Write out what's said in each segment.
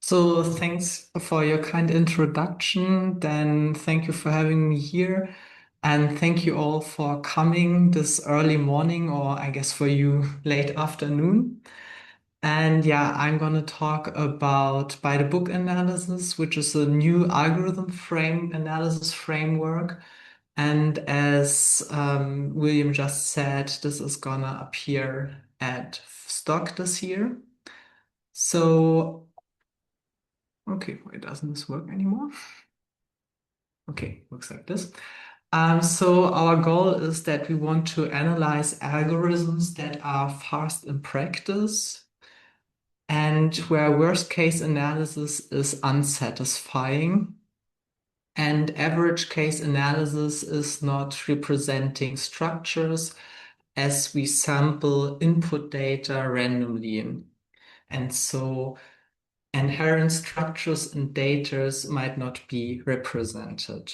So thanks for your kind introduction. Then thank you for having me here. And thank you all for coming this early morning, or I guess for you, late afternoon. And yeah, I'm going to talk about by the book analysis, which is a new algorithm frame analysis framework. And as William just said, this is going to appear at Stock this year. So okay, why doesn't this work anymore? Okay, looks like this. So our goal is that we want to analyze algorithms that are fast in practice and where worst case analysis is unsatisfying and average case analysis is not representing structures as we sample input data randomly. And so inherent structures and data might not be represented.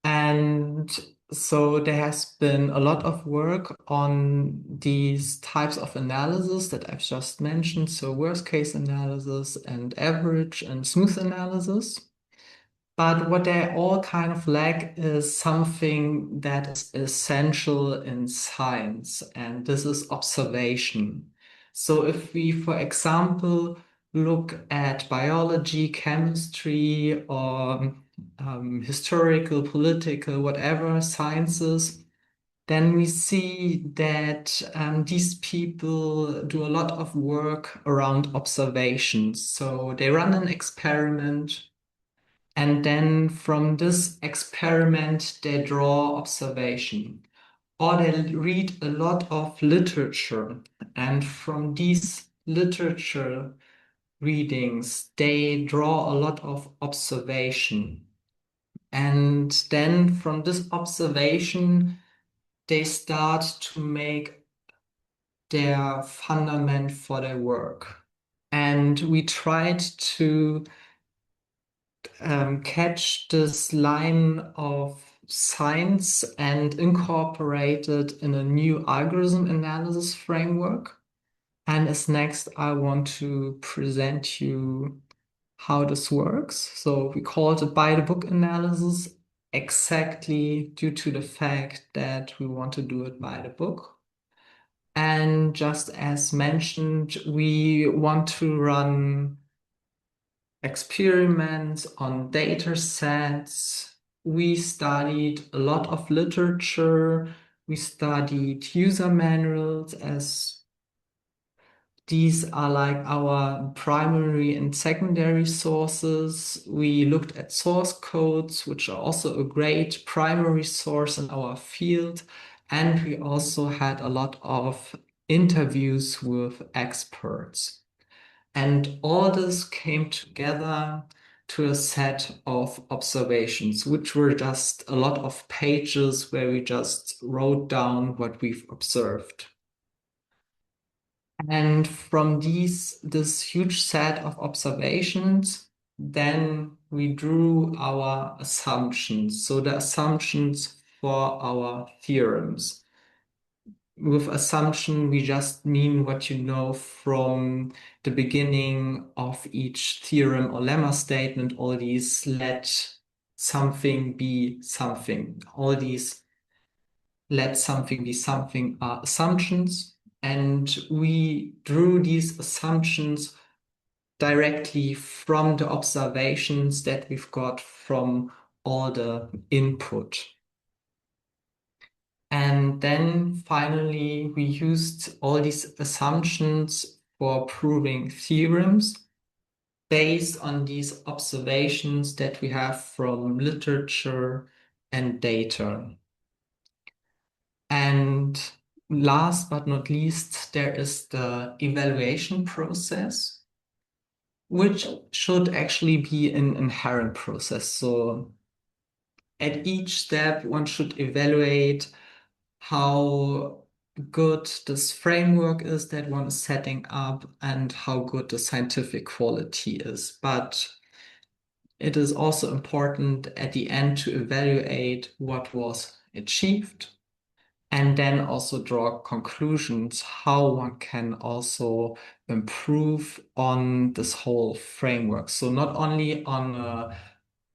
And so there has been a lot of work on these types of analysis that I've just mentioned. So worst case analysis and average and smooth analysis. But what they all kind of lack is something that is essential in science, and this is observation. So if we, for example, look at biology, chemistry, or historical, political, whatever sciences, then we see that these people do a lot of work around observations. So they run an experiment and then from this experiment, they draw observation. Or they read a lot of literature. And from these literature readings, they draw a lot of observation. And then from this observation, they start to make their fundament for their work. And we tried to catch this line of science and incorporate it in a new algorithm analysis framework. And as next, I want to present you how this works. So we call it a by the book analysis exactly due to the fact that we want to do it by the book. And just as mentioned, we want to run experiments on data sets. We studied a lot of literature. We studied user manuals as these are like our primary and secondary sources. We looked at source codes, which are also a great primary source in our field. And we also had a lot of interviews with experts. And all this came together to a set of observations, which were just a lot of pages where we just wrote down what we've observed. And from this huge set of observations, then we drew our assumptions. So the assumptions for our theorems. With assumption, we just mean what you know from the beginning of each theorem or lemma statement. All these let something be something. All these let something be something are assumptions. And we drew these assumptions directly from the observations that we've got from all the input. And then finally, we used all these assumptions for proving theorems based on these observations that we have from literature and data. And last but not least, there is the evaluation process, which should actually be an inherent process. So at each step, one should evaluate how good this framework is that one is setting up and how good the scientific quality is. But it is also important at the end to evaluate what was achieved and then also draw conclusions how one can also improve on this whole framework. So not only on a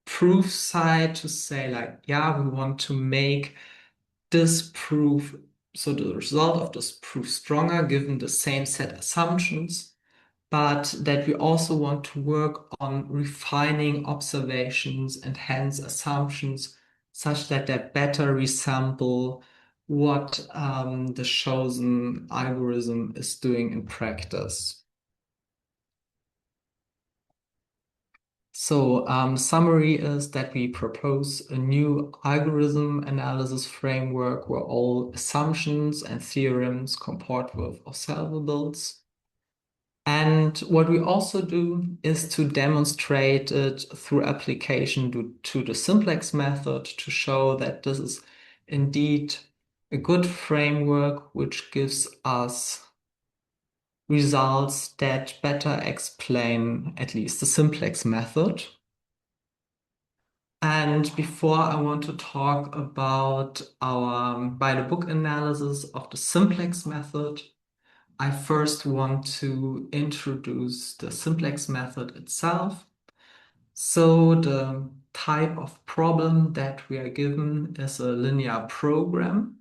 proof side to say like, yeah, we want to make this proof, so the result of this proof stronger given the same set assumptions, but that we also want to work on refining observations and hence assumptions such that they better resemble what the chosen algorithm is doing in practice. So, summary is that we propose a new algorithm analysis framework where all assumptions and theorems comport with observables. And what we also do is to demonstrate it through application to the simplex method to show that this is indeed a good framework which gives us results that better explain at least the simplex method. And before I want to talk about our by the book analysis of the simplex method, I first want to introduce the simplex method itself. So the type of problem that we are given is a linear program,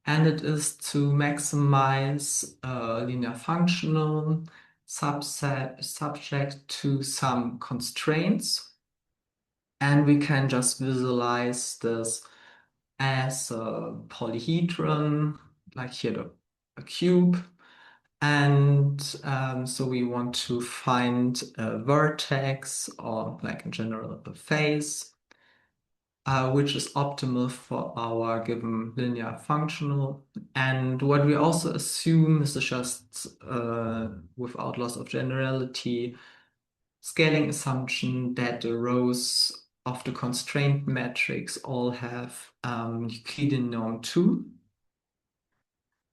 and it is to maximize a linear functional subset subject to some constraints. And we can just visualize this as a polyhedron, like here a cube. And so we want to find a vertex or like in general a face, which is optimal for our given linear functional. And what we also assume is just without loss of generality, scaling assumption that the rows of the constraint matrix all have Euclidean norm 2.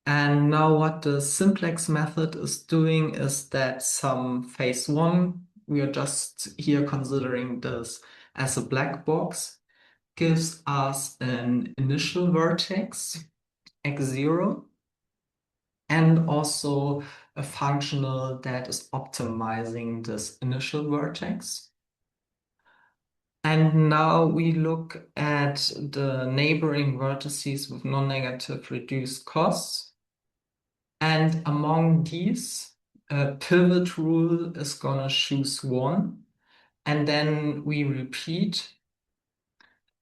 And now what the simplex method is doing is that some phase one, we are just here considering this as a black box, gives us an initial vertex, x0, and also a functional that is optimizing this initial vertex. And now we look at the neighboring vertices with non-negative reduced costs. And among these, a pivot rule is gonna choose one. And then we repeat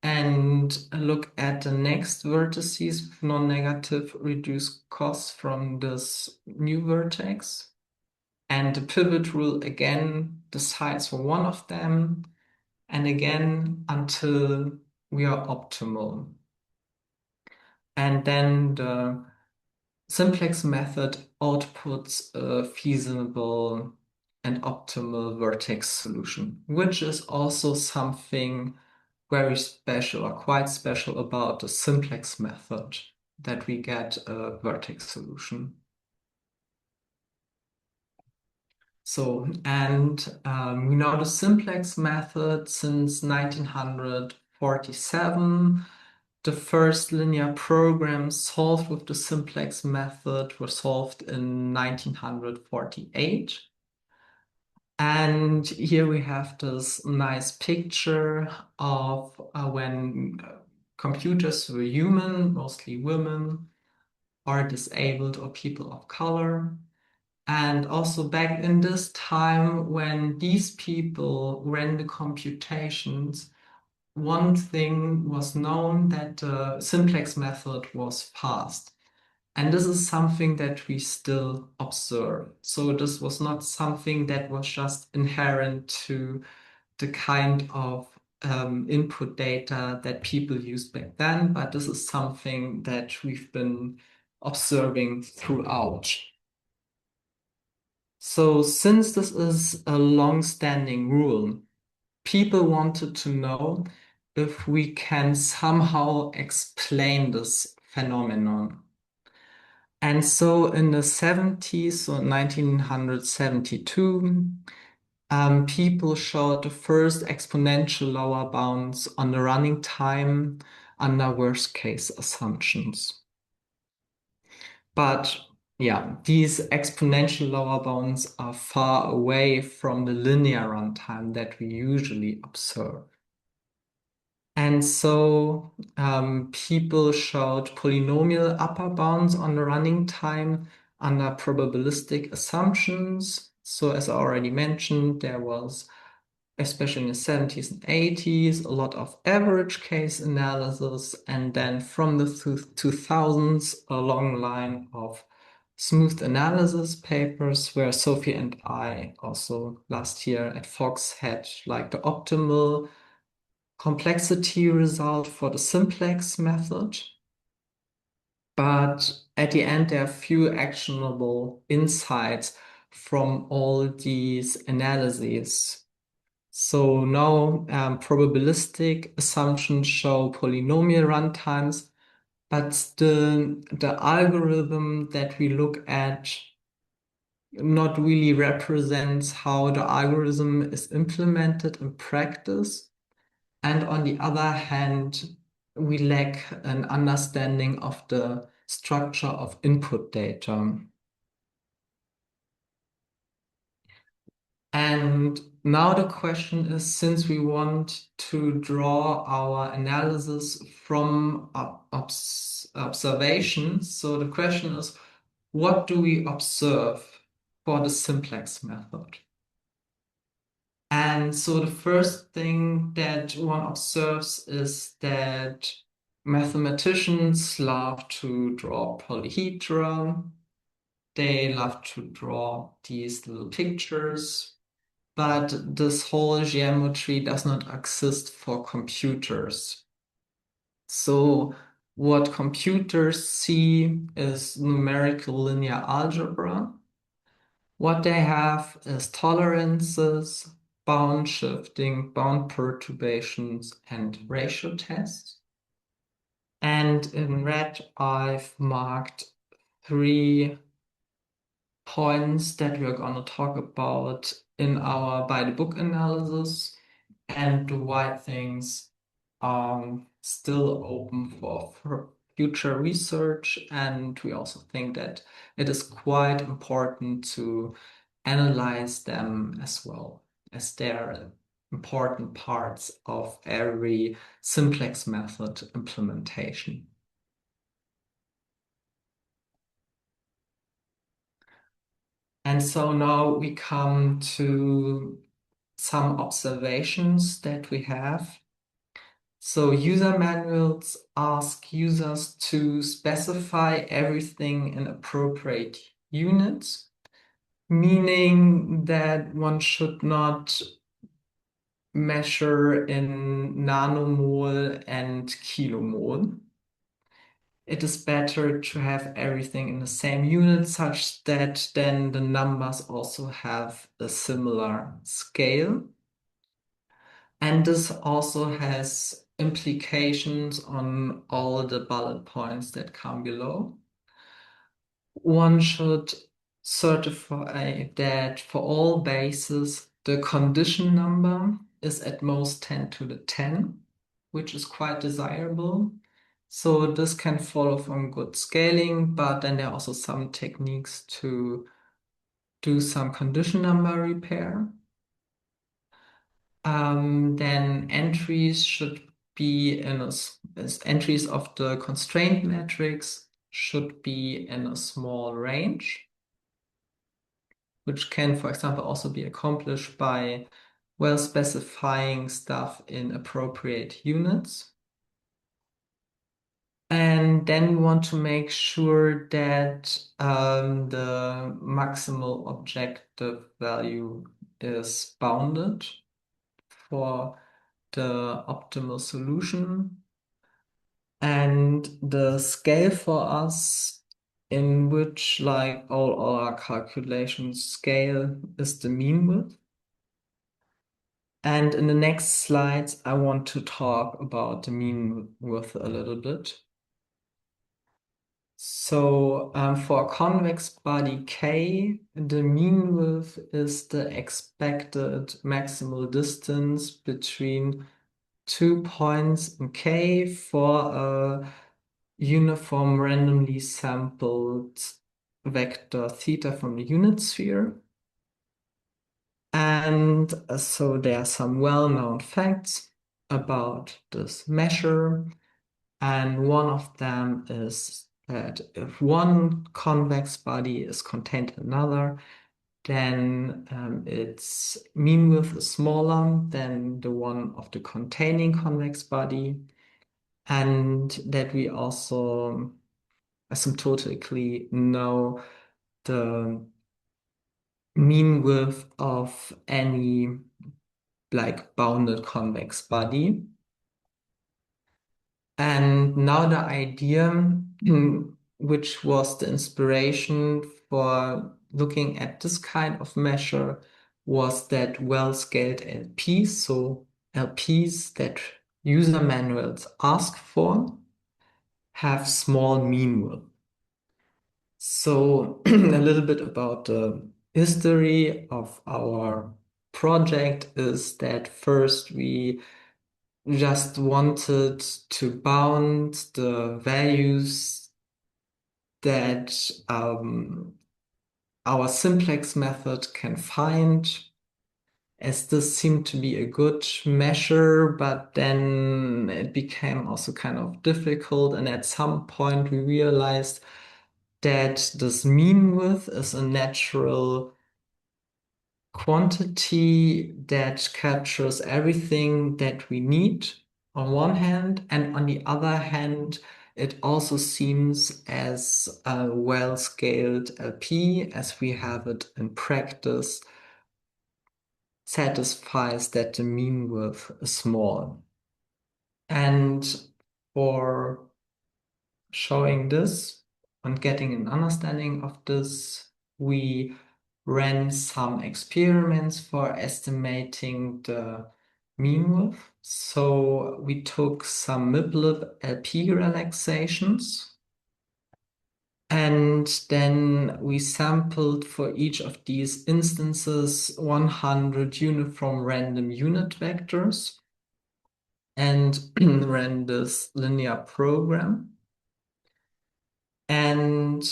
and look at the next vertices with non-negative reduced costs from this new vertex. And the pivot rule again decides for one of them, and again until we are optimal. And then the simplex method outputs a feasible and optimal vertex solution, which is also something very special or quite special about the simplex method, that we get a vertex solution. So, and we know the simplex method since 1947. The first linear programs solved with the simplex method were solved in 1948. And here we have this nice picture of when computers were human, mostly women, or disabled or people of color. And also back in this time when these people ran the computations, one thing was known that the simplex method was fast. And this is something that we still observe. So this was not something that was just inherent to the kind of input data that people used back then, but this is something that we've been observing throughout. So since this is a long-standing rule, people wanted to know if we can somehow explain this phenomenon. And so in the 70s, so 1972, people showed the first exponential lower bounds on the running time under worst case assumptions. But yeah, these exponential lower bounds are far away from the linear runtime that we usually observe. And so people showed polynomial upper bounds on the running time under probabilistic assumptions. So as I already mentioned, there was, especially in the 70s and 80s, a lot of average case analysis. And then from the 2000s, a long line of smooth analysis papers where Sophie and I also last year at Fox had like the optimal complexity result for the simplex method. But at the end, there are few actionable insights from all these analyses. So now probabilistic assumptions show polynomial runtimes, but the algorithm that we look at not really represents how the algorithm is implemented in practice. And on the other hand, we lack an understanding of the structure of input data. And now the question is, since we want to draw our analysis from observations, so the question is, what do we observe for the simplex method? And so the first thing that one observes is that mathematicians love to draw polyhedra. They love to draw these little pictures, but this whole geometry does not exist for computers. So what computers see is numerical linear algebra. What they have is tolerances, bound shifting, bound perturbations, and ratio tests. And in red, I've marked 3 points that we're going to talk about in our by the book analysis, and the white things are still open for future research. And we also think that it is quite important to analyze them as well, as they're important parts of every simplex method implementation. And so now we come to some observations that we have. So user manuals ask users to specify everything in appropriate units, meaning that one should not measure in nanomole and kilomole. It is better to have everything in the same unit such that then the numbers also have a similar scale. And this also has implications on all the bullet points that come below. One should certify that for all bases, the condition number is at most 10 to the 10, which is quite desirable. So this can follow from good scaling, but then there are also some techniques to do some condition number repair. Then entries should be in entries of the constraint matrix should be in a small range, which can, for example, also be accomplished by well specifying stuff in appropriate units. And then we want to make sure that the maximal objective value is bounded for the optimal solution. And the scale for us in which like all our calculations scale is the mean width. And in the next slides, I want to talk about the mean width a little bit. So for a convex body K, the mean width is the expected maximal distance between 2 points in K for a uniform randomly sampled vector theta from the unit sphere. And so there are some well-known facts about this measure. And one of them is that if one convex body is contained in another, then its mean width is smaller than the one of the containing convex body. And that we also asymptotically know the mean width of any like bounded convex body. And now the idea, which was the inspiration for looking at this kind of measure, was that well-scaled LPs, so LPs that user manuals ask for, have small mean width. So a little bit about the history of our project is that first we just wanted to bound the values that our simplex method can find, as this seemed to be a good measure, but then it became also kind of difficult. And at some point, we realized that this mean width is a natural quantity that captures everything that we need on one hand, and on the other hand, it also seems as a well-scaled LP as we have it in practice satisfies that the mean width is small. And for showing this and getting an understanding of this, we ran some experiments for estimating the mean width. So we took some Miplib LP relaxations, and then we sampled for each of these instances 100 uniform random unit vectors and ran this linear program. And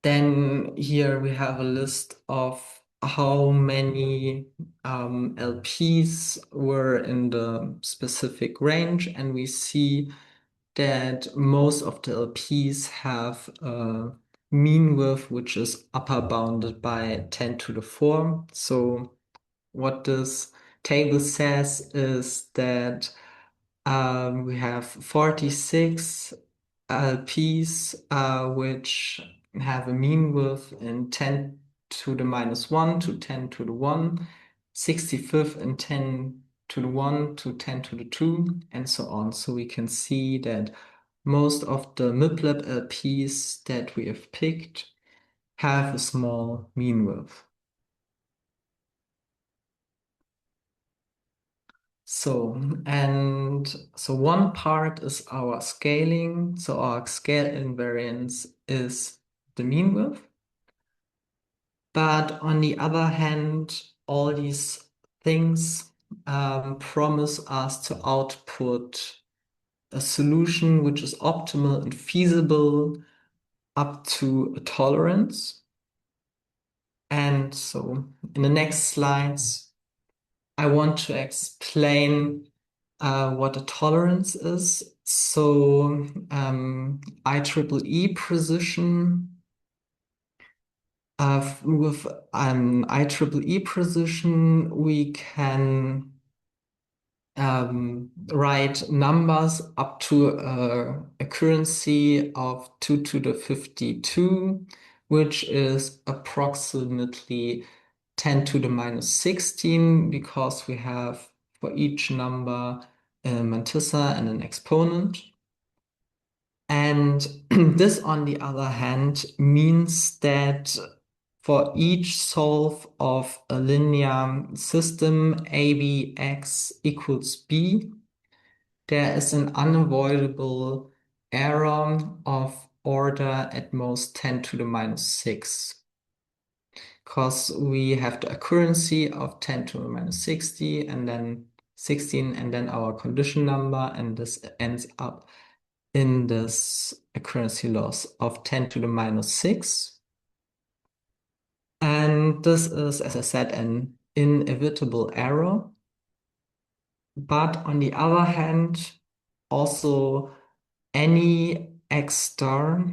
then here we have a list of how many LPs were in the specific range, and we see that most of the LPs have a mean width which is upper bounded by 10 to the 4. So what this table says is that we have 46 LPs which have a mean width in 10 to the minus 1 to 10 to the 1, 65th in 10 to the 1 to 10 to the 2, and so on. So we can see that most of the MIPLAB LPs that we have picked have a small mean width. So one part is our scaling. So our scale invariance is the mean width. But on the other hand, all these things promise us to output a solution which is optimal and feasible up to a tolerance. And so in the next slides, I want to explain what a tolerance is. So IEEE precision, with IEEE precision, we can write numbers up to a accuracy of 2 to the 52, which is approximately 10 to the minus 16, because we have for each number a mantissa and an exponent. And this, on the other hand, means that for each solve of a linear system ABX equals B, there is an unavoidable error of order at most 10 to the minus 6. Because we have the accuracy of 10 to the minus 60 and then 16 and then our condition number, and this ends up in this accuracy loss of 10 to the minus 6. And this is, as I said, an inevitable error. But on the other hand, also any x star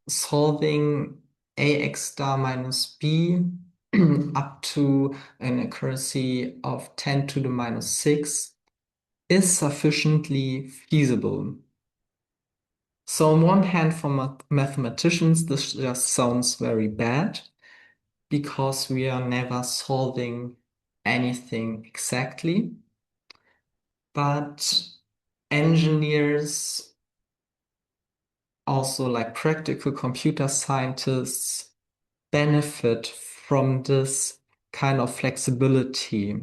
solving ax star minus b up to an accuracy of 10 to the minus 6 is sufficiently feasible. So on one hand, for mathematicians, this just sounds very bad because we are never solving anything exactly. But engineers, also like practical computer scientists, benefit from this kind of flexibility.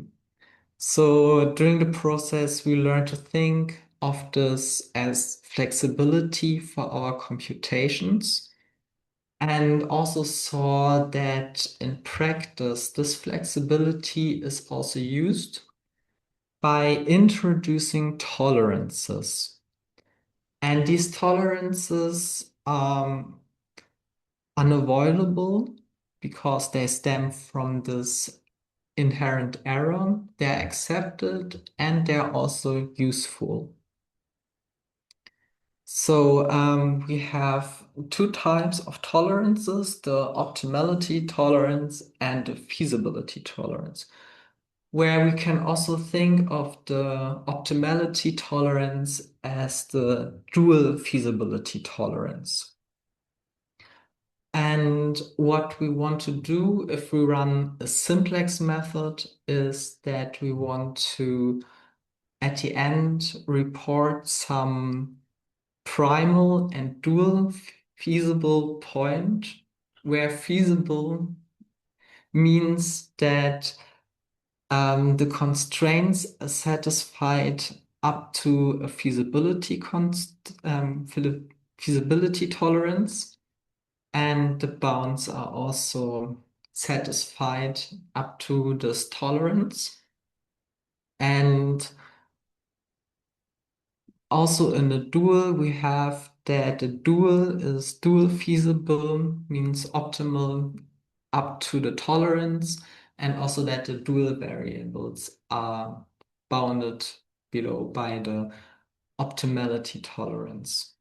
So during the process, we learn to think of this as flexibility for our computations, and also saw that in practice, this flexibility is also used by introducing tolerances. And these tolerances are unavoidable because they stem from this inherent error. They're accepted and they're also useful. So we have two types of tolerances, the optimality tolerance and the feasibility tolerance, where we can also think of the optimality tolerance as the dual feasibility tolerance. And what we want to do if we run a simplex method is that we want to, at the end, report some primal and dual feasible point, where feasible means that the constraints are satisfied up to a feasibility tolerance, and the bounds are also satisfied up to this tolerance. And also in the dual, we have that the dual is dual feasible, means optimal up to the tolerance, and also that the dual variables are bounded below by the optimality tolerance.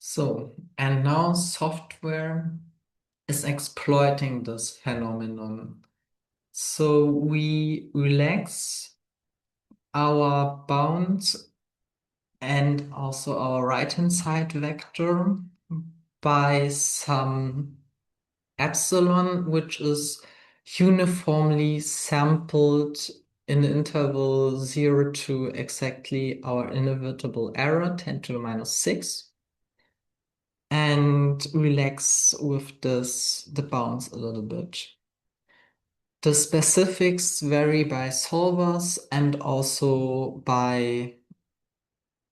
So, and now software is exploiting this phenomenon. So we relax our bounds and also our right-hand side vector by some epsilon, which is uniformly sampled in the interval 0 to exactly our inevitable error, 10 to the minus 6, and relax with this the bounds a little bit. The specifics vary by solvers and also by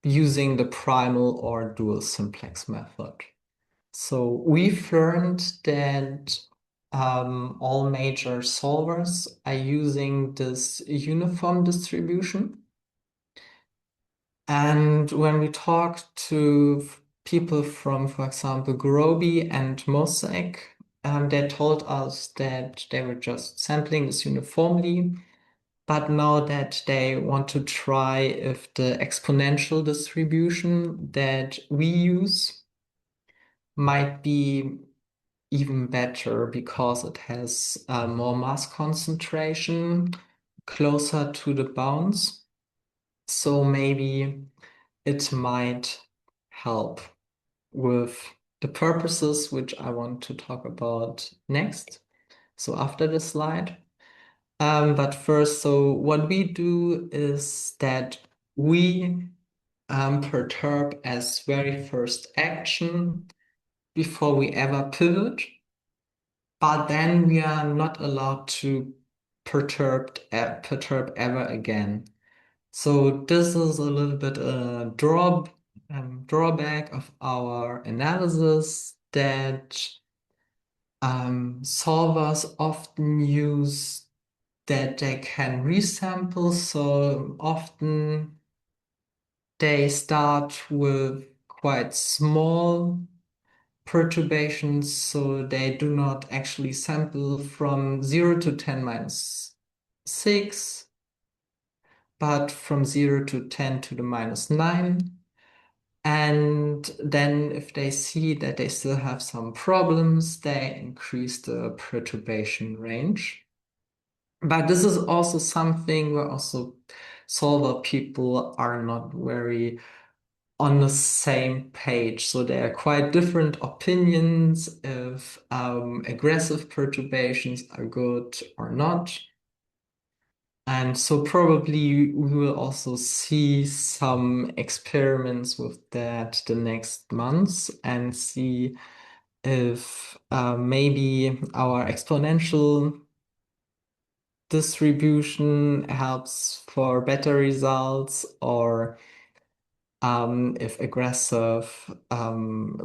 using the primal or dual simplex method. So we've learned that all major solvers are using this uniform distribution. And when we talk to people from, for example, Groby and Mosaic, they told us that they were just sampling this uniformly. But now that they want to try if the exponential distribution that we use might be even better because it has more mass concentration closer to the bounds. So maybe it might help with the purposes which I want to talk about next. So after this slide. But first, so what we do is that we perturb as very first action before we ever pivot, but then we are not allowed to perturb ever again. So this is a little bit a drawback of our analysis that solvers often use that they can resample. So often they start with quite small perturbations, so they do not actually sample from 0 to 10 minus 6, but from 0 to 10 to the minus 9. And then if they see that they still have some problems, they increase the perturbation range. But this is also something where also solver people are not very on the same page. So there are quite different opinions if aggressive perturbations are good or not. And so probably we will also see some experiments with that the next months and see if maybe our exponential distribution helps for better results or if aggressive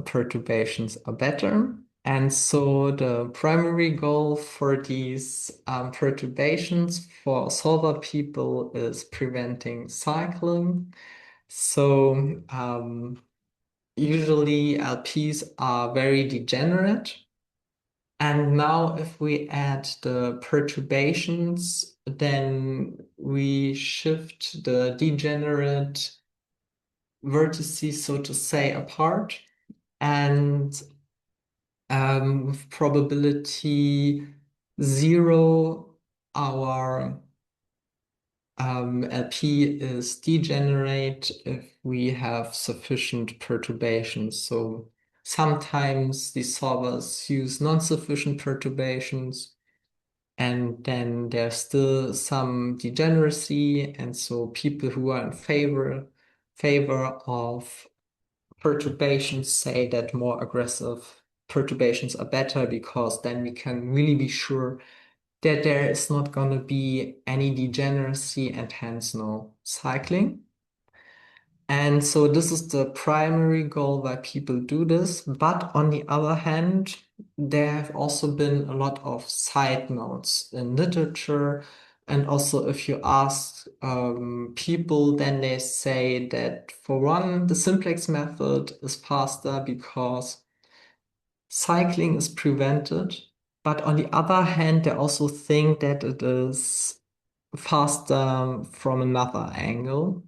perturbations are better. And so the primary goal for these perturbations for solver people is preventing cycling. So usually LPs are very degenerate. And now if we add the perturbations, then we shift the degenerate vertices, so to say, apart. And with probability 0, our LP is degenerate if we have sufficient perturbations. So sometimes the solvers use non-sufficient perturbations, and then there's still some degeneracy, and so people who are in favor of perturbations say that more aggressive perturbations are better because then we can really be sure that there is not going to be any degeneracy and hence no cycling. And so this is the primary goal why people do this. But on the other hand, there have also been a lot of side notes in literature. And also, if you ask people, then they say that for one, the simplex method is faster because cycling is prevented. But on the other hand, they also think that it is faster from another angle.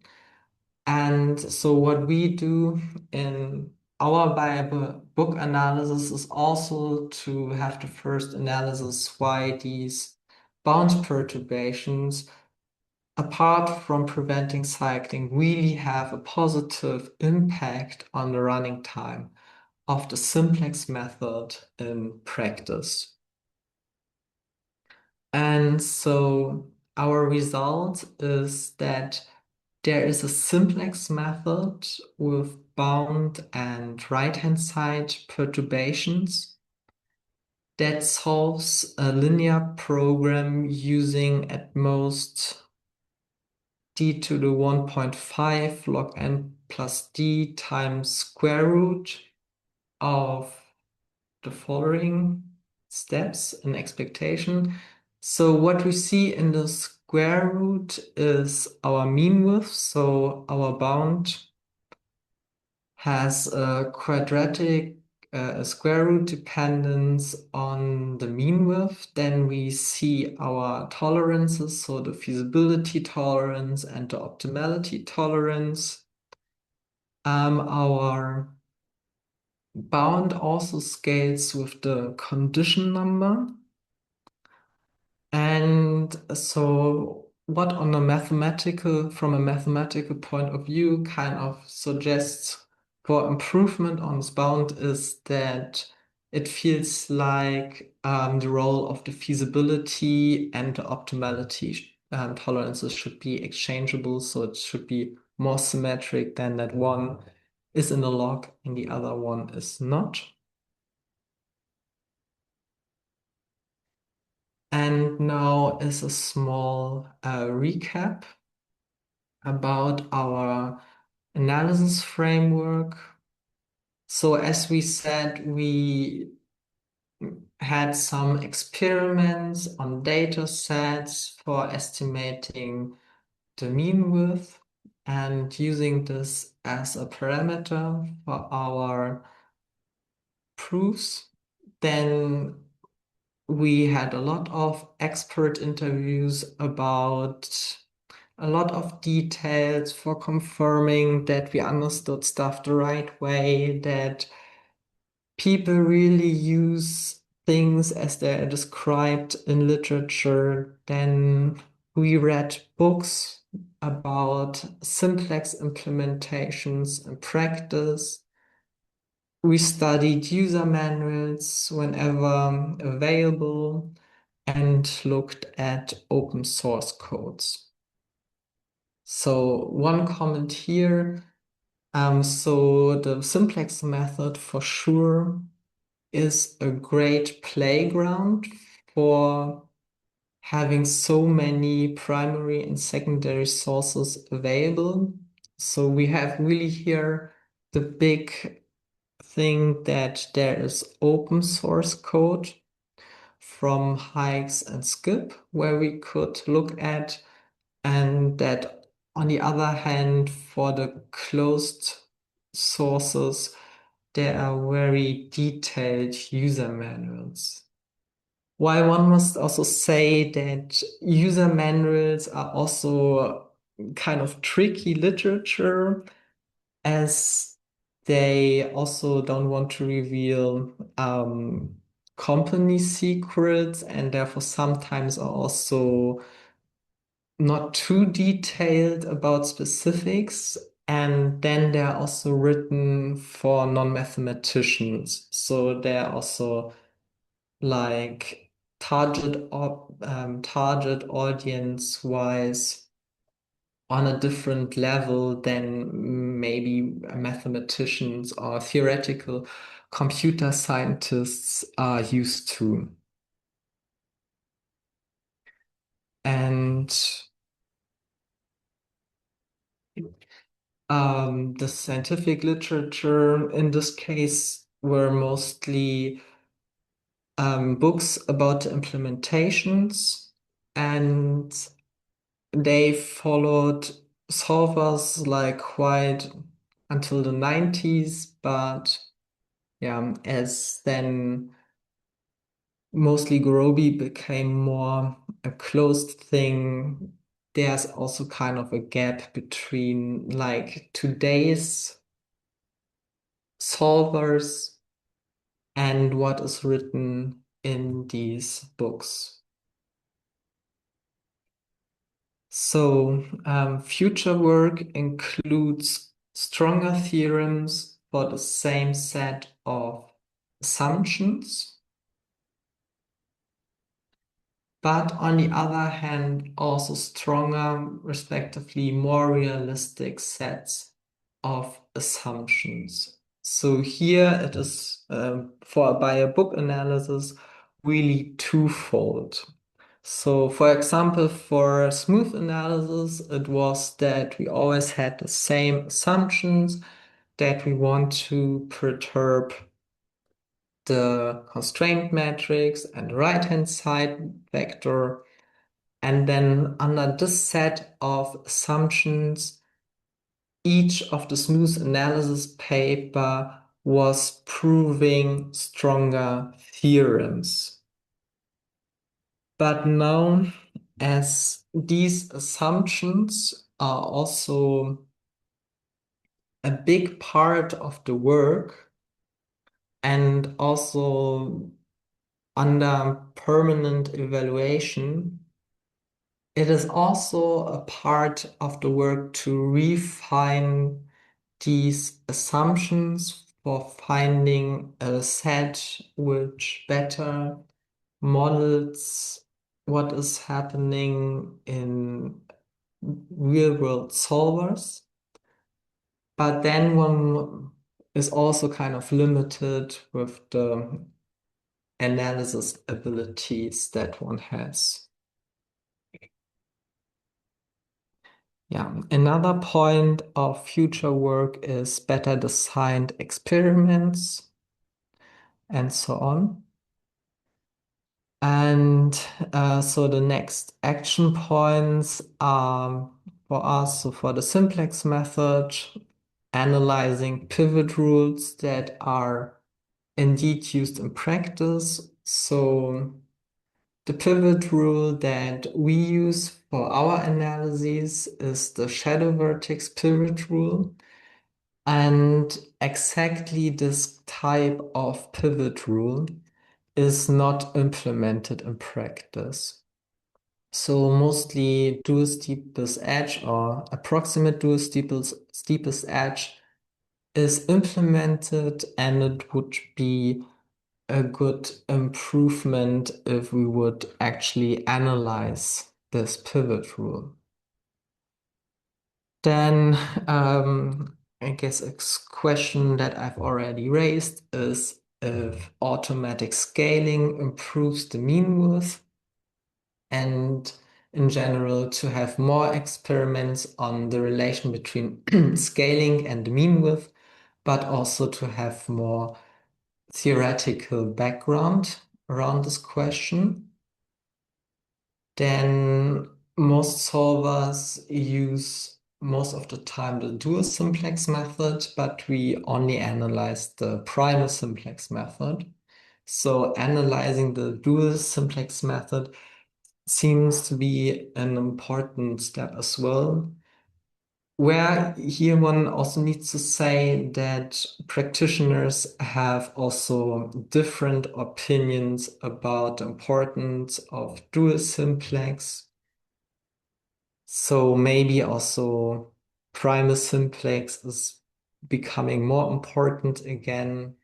And so what we do in our Bible book analysis is also to have the first analysis why these bound perturbations, apart from preventing cycling, really have a positive impact on the running time of the simplex method in practice. And so our result is that there is a simplex method with bound and right-hand side perturbations that solves a linear program using at most d to the 1.5 log n plus d times square root of the following steps in expectation. So what we see in the square root is our mean width. So our bound has a quadratic square root dependence on the mean width. Then we see our tolerances, so the feasibility tolerance and the optimality tolerance. Our bound also scales with the condition number. And so what on a from a mathematical point of view, kind of suggests for improvement on this bound is that it feels like the role of the feasibility and the optimality tolerances should be exchangeable. So it should be more symmetric than that one is in a log and the other one is not. And now is a small recap about our analysis framework. So as we said, we had some experiments on data sets for estimating the mean width and using this as a parameter for our proofs. Then we had a lot of expert interviews about a lot of details for confirming that we understood stuff the right way, that people really use things as they're described in literature. Then we read books about simplex implementations in practice. We studied user manuals whenever available and looked at open source codes. So one comment here. So the simplex method for sure is a great playground for having so many primary and secondary sources available. So we have really here the big thing that there is open source code from Hikes and Skip where we could look at, and that on the other hand, for the closed sources, there are very detailed user manuals. While one must also say that user manuals are also kind of tricky literature, as they also don't want to reveal company secrets and therefore sometimes are also not too detailed about specifics. And then they're also written for non-mathematicians. So they're also like target audience wise on a different level than maybe mathematicians or theoretical computer scientists are used to. And the scientific literature in this case were mostly books about implementations, and they followed solvers like quite until the 90s, but yeah, as then mostly Groby became more a closed thing, there's also kind of a gap between like today's solvers and what is written in these books. So, future work includes stronger theorems for the same set of assumptions, but on the other hand, also stronger, respectively, more realistic sets of assumptions. So here it is for by a book analysis really twofold. So, for example, for smooth analysis, it was that we always had the same assumptions, that we want to perturb the constraint matrix and the right-hand side vector. And then under this set of assumptions, each of the smooth analysis paper was proving stronger theorems. But now, as these assumptions are also a big part of the work and also under permanent evaluation, it is also a part of the work to refine these assumptions for finding a set which better models what is happening in real world solvers. But then one is also kind of limited with the analysis abilities that one has. Yeah, another point of future work is better designed experiments and so on. And so the next action points are for us, so for the simplex method, analyzing pivot rules that are indeed used in practice. So the pivot rule that we use for our analyses is the shadow vertex pivot rule. And exactly this type of pivot rule is not implemented in practice. So mostly dual steepest edge or approximate dual steepest edge is implemented, and it would be a good improvement if we would actually analyze this pivot rule. Then I guess a question that I've already raised is if automatic scaling improves the mean width, and in general to have more experiments on the relation between scaling and the mean width, but also to have more theoretical background around this question. Then most solvers use most of the time the dual simplex method, but we only analyze the primal simplex method. So analyzing the dual simplex method seems to be an important step as well. Where here one also needs to say that practitioners have also different opinions about the importance of dual simplex. So maybe also primal simplex is becoming more important again.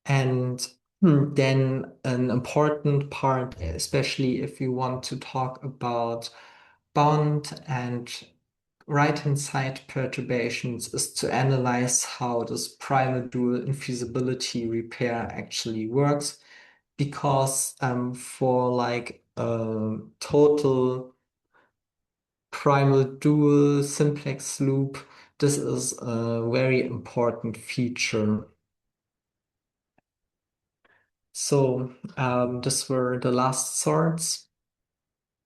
And then an important part, especially if you want to talk about bound and right-hand side perturbations, is to analyze how this primal dual infeasibility repair actually works. Because for like a total primal dual simplex loop, this is a very important feature. So these were the last sorts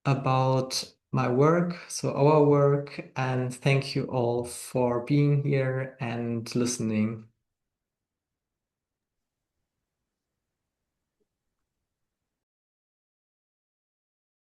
about my work, so our work, and thank you all for being here and listening.